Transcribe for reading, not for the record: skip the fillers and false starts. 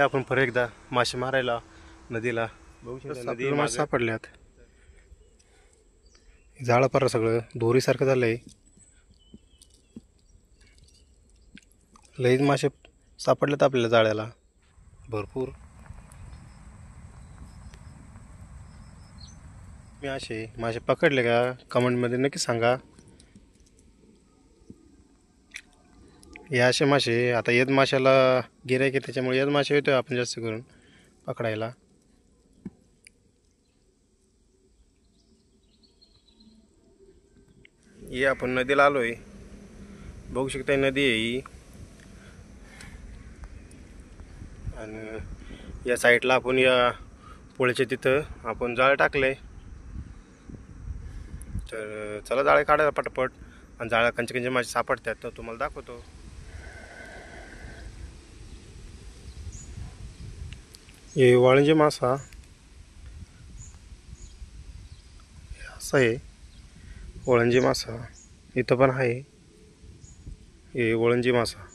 आपण परत एकदा मासे मारायला नदीला बघू शकता नदी मासे सापडल्यात. जाळं पारा सगळं दोरीसारखं झालंय. लईच मासे सापडलेत आपल्याला जाळ्याला भरपूर. मी असे मासे पकडले का कमेंटमध्ये नक्की सांगा. हे असे मासे आता येत माशाला गिऱ्हाईक आहे त्याच्यामुळे येत मासे येतोय आपण जास्त करून पकडायला. हे आपण नदीला आलोय. बघू शकता नदी आहे ही. आणि या साईडला आपण या पोळ्याच्या तिथं आपण जाळ टाकलंय. तर चला जाळे काढायला पटपट. आणि जाळ्या कंचे कंचे मासे सापडतात तर तुम्हाला दाखवतो. हे वाळंजी मासा असा आहे. वळंजी मासा इथं पण आहे. हे वळंजी मासा